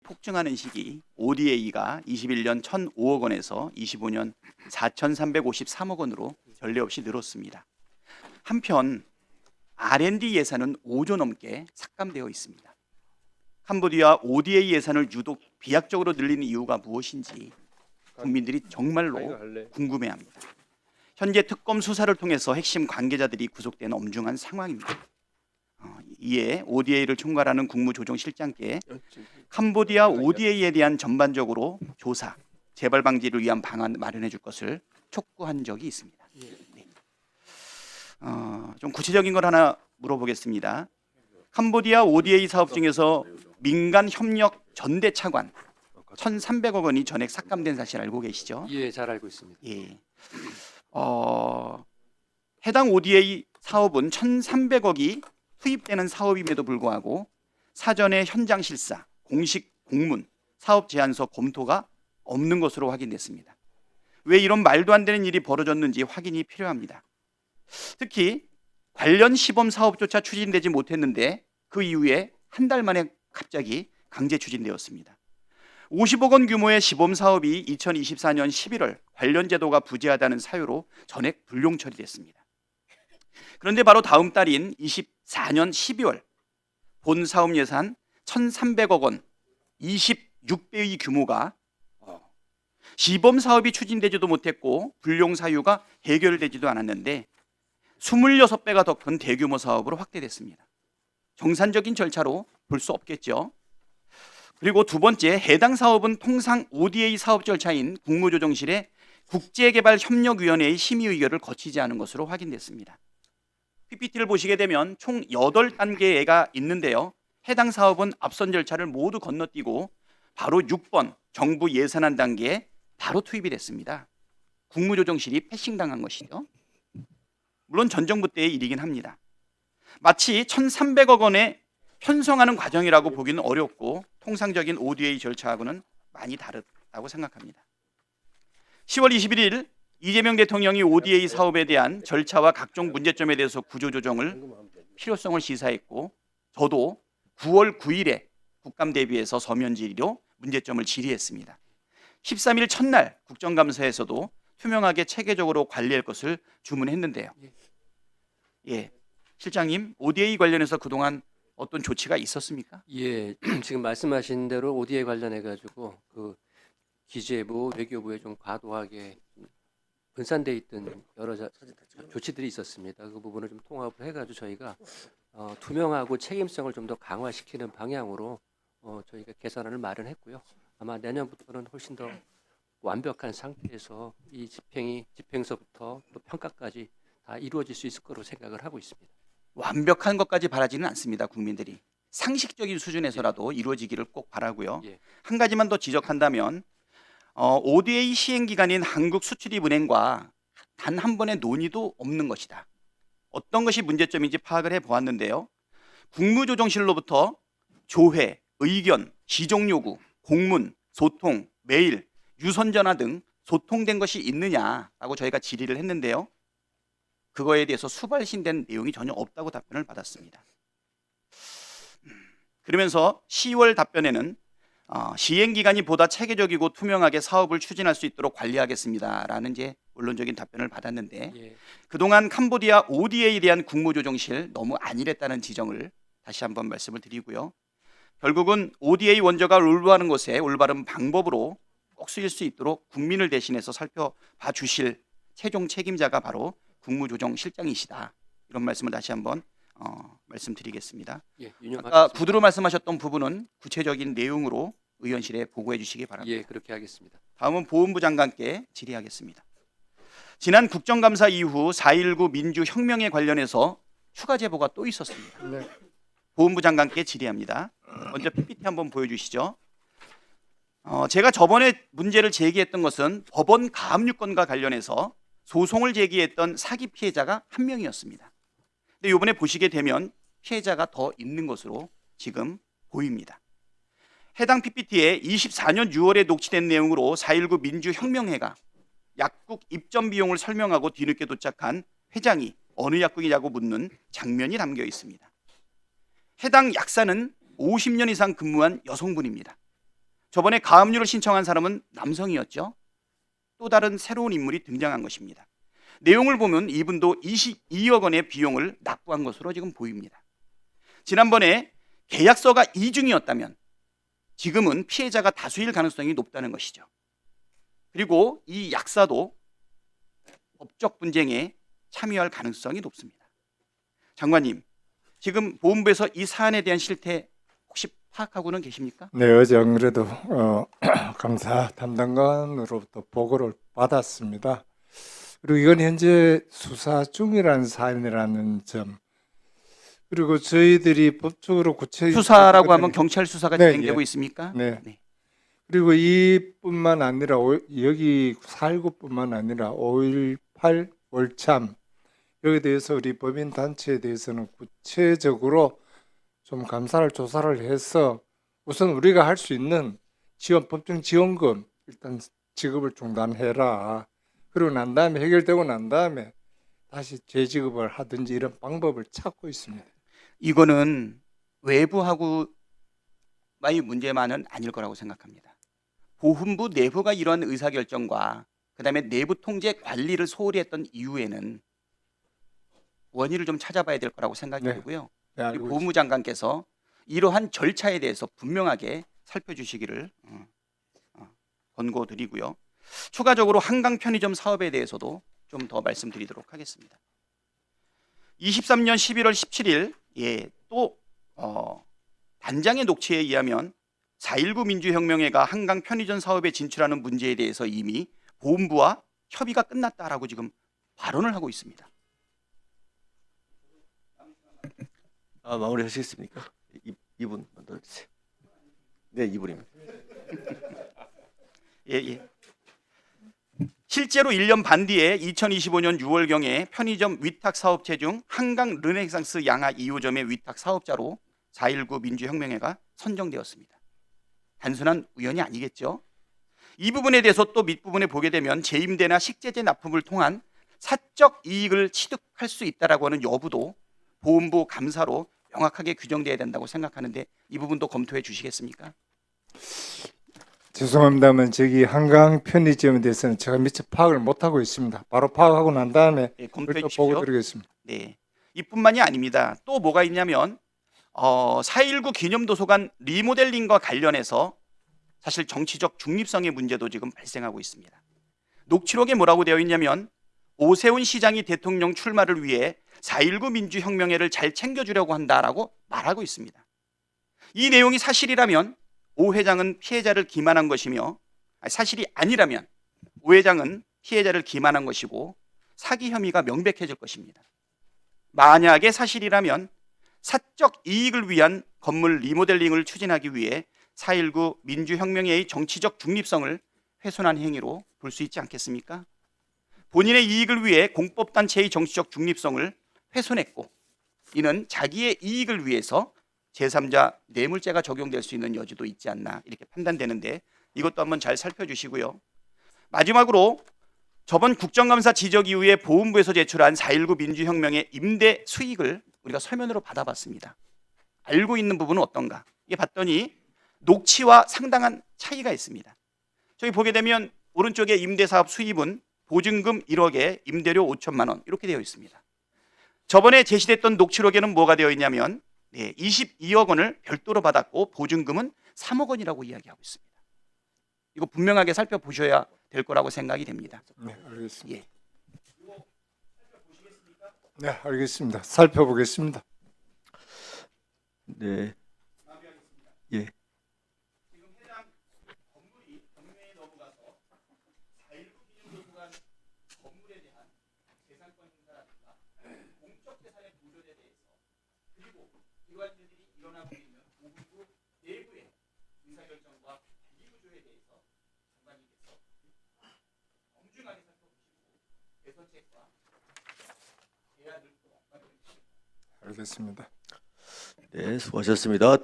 폭증하는 시기 ODA가 21년 1,005억 원에서 25년 4,353억 원으로 전례 없이 늘었습니다. 한편 R&D 예산은 5조 넘게 삭감되어 있습니다. 캄보디아 ODA 예산을 유독 비약적으로 늘리는 이유가 무엇인지 국민들이 정말로 궁금해합니다. 현재 특검 수사를 통해서 핵심 관계자들이 구속된 엄중한 상황입니다. 이에 ODA를 총괄하는 국무조정실장께 캄보디아 ODA에 대한 전반적으로 조사, 재발 방지를 위한 방안 마련해 줄 것을 촉구한 적이 있습니다. 네. 좀 구체적인 걸 하나 물어보겠습니다. 캄보디아 ODA 사업 중에서 민간 협력 전대 차관 1,300억 원이 전액 삭감된 사실 알고 계시죠? 예, 잘 알고 있습니다. 예. 해당 ODA 사업은 1,300억이 투입되는 사업임에도 불구하고 사전에 현장 실사, 공식 공문, 사업 제안서 검토가 없는 것으로 확인됐습니다. 왜 이런 말도 안 되는 일이 벌어졌는지 확인이 필요합니다. 특히 관련 시범 사업조차 추진되지 못했는데 그 이후에 한 달 만에 갑자기 강제 추진되었습니다. 50억 원 규모의 시범 사업이 2024년 11월 관련 제도가 부재하다는 사유로 전액 불용 처리됐습니다. 그런데 바로 다음 달인 24년 12월 본 사업 예산 1,300억 원 26배의 규모가 시범 사업이 추진되지도 못했고 불용 사유가 해결되지도 않았는데 26배가 더 큰 대규모 사업으로 확대됐습니다. 정상적인 절차로 볼 수 없겠죠. 그리고 두 번째, 해당 사업은 통상 ODA 사업 절차인 국무조정실의 국제개발협력위원회의 심의 의결을 거치지 않은 것으로 확인됐습니다. PPT를 보시게 되면 총 8단계가 있는데요. 해당 사업은 앞선 절차를 모두 건너뛰고 바로 6번 정부 예산안 단계에 바로 투입이 됐습니다. 국무조정실이 패싱당한 것이죠. 물론 전 정부 때의 일이긴 합니다. 마치 1,300억 원에 편성하는 과정이라고 보기는 어렵고 통상적인 ODA 절차하고는 많이 다르다고 생각합니다. 10월 21일 이재명 대통령이 ODA 사업에 대한 절차와 각종 문제점에 대해서 구조조정을 필요성을 시사했고 저도 9월 9일에 국감 대비해서 서면 질의로 문제점을 질의했습니다. 13일 첫날 국정감사에서도 투명하게 체계적으로 관리할 것을 주문했는데요. 예, 실장님, ODA 관련해서 그동안 어떤 조치가 있었습니까? 예, 지금 말씀하신 대로 ODA 관련해 가지고 그 기재부, 외교부에 좀 과도하게 분산돼 있던 여러 조치들이 있었습니다. 그 부분을 좀 통합을 해가지고 저희가 투명하고 책임성을 좀 더 강화시키는 방향으로 저희가 개선안을 마련했고요. 아마 내년부터는 훨씬 더 완벽한 상태에서 이 집행서부터 또 평가까지 다 이루어질 수 있을 거로 생각을 하고 있습니다. 완벽한 것까지 바라지는 않습니다. 국민들이 상식적인 수준에서라도 이루어지기를 꼭 바라고요. 예. 한 가지만 더 지적한다면 ODA 시행 기간인 한국수출입은행과 단 한 번의 논의도 없는 것이다. 어떤 것이 문제점인지 파악을 해보았는데요. 국무조정실로부터 조회, 의견, 지정 요구, 공문, 소통, 메일, 유선전화 등 소통된 것이 있느냐라고 저희가 질의를 했는데요. 그거에 대해서 수발신된 내용이 전혀 없다고 답변을 받았습니다. 그러면서 10월 답변에는 시행기간이 보다 체계적이고 투명하게 사업을 추진할 수 있도록 관리하겠습니다라는 이제 원론적인 답변을 받았는데 예. 그동안 캄보디아 ODA에 대한 국무조정실 너무 안일했다는 지적을 다시 한번 말씀을 드리고요. 결국은 ODA 원조가 올바른 곳에 올바른 방법으로 꼭 쓰일 수 있도록 국민을 대신해서 살펴봐 주실 최종 책임자가 바로 국무조정실장이시다. 이런 말씀을 다시 한번 말씀드리겠습니다. 예, 아까 구두로 말씀하셨던 부분은 구체적인 내용으로 의원실에 보고해 주시기 바랍니다. 예, 그렇게 하겠습니다. 다음은 보훈부 장관께 질의하겠습니다. 지난 국정감사 이후 4.19 민주혁명에 관련해서 추가 제보가 또 있었습니다. 네. 보훈부 장관께 질의합니다. 먼저 PPT 한번 보여주시죠. 제가 저번에 문제를 제기했던 것은 법원 가압류건과 관련해서 소송을 제기했던 사기 피해자가 한 명이었습니다. 근데 이번에 보시게 되면 피해자가 더 있는 것으로 지금 보입니다. 해당 PPT에 24년 6월에 녹취된 내용으로 4.19 민주혁명회가 약국 입점 비용을 설명하고 뒤늦게 도착한 회장이 어느 약국이냐고 묻는 장면이 담겨 있습니다. 해당 약사는 50년 이상 근무한 여성분입니다. 저번에 가압류를 신청한 사람은 남성이었죠. 또 다른 새로운 인물이 등장한 것입니다. 내용을 보면 이분도 22억 원의 비용을 납부한 것으로 지금 보입니다. 지난번에 계약서가 이중이었다면 지금은 피해자가 다수일 가능성이 높다는 것이죠. 그리고 이 약사도 법적 분쟁에 참여할 가능성이 높습니다. 장관님, 지금 보훈부에서 이 사안에 대한 실태 혹시 파악하고는 계십니까? 네, 어제 안 그래도 감사 담당관으로부터 보고를 받았습니다. 그리고 이건 현재 수사 중이라는 사안이라는 점, 그리고 저희들이 법적으로 수사라고 하면 경찰 수사가 네, 진행되고 예. 있습니까? 네. 그리고 이뿐만 아니라 여기 4.19뿐만 아니라 5.18 월참 여기에 대해서 우리 법인 단체에 대해서는 구체적으로 좀 감사를 조사를 해서 우선 우리가 할 수 있는 법정 지원금 일단 지급을 중단해라. 그리고 난 다음에 해결되고 난 다음에 다시 재지급을 하든지 이런 방법을 찾고 있습니다. 이거는 외부하고의 문제만은 아닐 거라고 생각합니다. 보훈부 내부가 이러한 의사결정과 그다음에 내부 통제 관리를 소홀히 했던 이유에는 원인을 좀 찾아봐야 될 거라고 생각이 네. 들고요. 네, 우리 알고 보훈부 장관께서 이러한 절차에 대해서 분명하게 살펴주시기를 권고드리고요. 추가적으로 한강 편의점 사업에 대해서도 좀 더 말씀드리도록 하겠습니다. 23년 11월 17일 또 단장의 녹취에 의하면 4.19 민주혁명회가 한강 편의점 사업에 진출하는 문제에 대해서 이미 보훈부와 협의가 끝났다라고 지금 발언을 하고 있습니다. 마무리 하시겠습니까? 이분 먼저 주세요. 네, 이분입니다. 예. 실제로 1년 반 뒤에 2025년 6월경에 편의점 위탁 사업체 중 한강 르네상스 양화 2호점의 위탁 사업자로 4.19 민주혁명회가 선정되었습니다. 단순한 우연이 아니겠죠. 이 부분에 대해서 또 밑부분에 보게 되면 재임대나 식재재 납품을 통한 사적 이익을 취득할 수 있다라고 하는 여부도 보훈부 감사로 명확하게 규정돼야 된다고 생각하는데 이 부분도 검토해 주시겠습니까? 죄송합니다만 저기 한강 편의점에 대해서는 제가 미처 파악을 못하고 있습니다. 바로 파악하고 난 다음에 네, 검토해 또 주십시오. 보고 드리겠습니다. 네, 이뿐만이 아닙니다. 또 뭐가 있냐면 4.19 기념도서관 리모델링과 관련해서 사실 정치적 중립성의 문제도 지금 발생하고 있습니다. 녹취록에 뭐라고 되어 있냐면 오세훈 시장이 대통령 출마를 위해 4.19 민주혁명회를 잘 챙겨주려고 한다라고 말하고 있습니다. 이 내용이 사실이라면 오 회장은 피해자를 기만한 것이며 사실이 아니라면 오 회장은 피해자를 기만한 것이고 사기 혐의가 명백해질 것입니다. 만약에 사실이라면 사적 이익을 위한 건물 리모델링을 추진하기 위해 4.19 민주혁명회의 정치적 중립성을 훼손한 행위로 볼 수 있지 않겠습니까? 본인의 이익을 위해 공법단체의 정치적 중립성을 훼손했고 이는 자기의 이익을 위해서 제3자 뇌물죄가 적용될 수 있는 여지도 있지 않나 이렇게 판단되는데 이것도 한번 잘 살펴주시고요. 마지막으로 저번 국정감사 지적 이후에 보훈부에서 제출한 4.19 민주혁명의 임대 수익을 우리가 서면으로 받아봤습니다. 알고 있는 부분은 어떤가? 이게 봤더니 녹취와 상당한 차이가 있습니다. 저기 보게 되면 오른쪽에 임대사업 수입은 보증금 1억에 임대료 5천만 원 이렇게 되어 있습니다. 저번에 제시됐던 녹취록에는 뭐가 되어 있냐면 22억 원을 별도로 받았고 보증금은 3억 원이라고 이야기하고 있습니다. 이거 분명하게 살펴보셔야 될 거라고 생각이 됩니다. 네, 알겠습니다. 예. 네, 알겠습니다. 살펴보겠습니다. 네. 예. 알겠습니다. 네, 수고하셨습니다.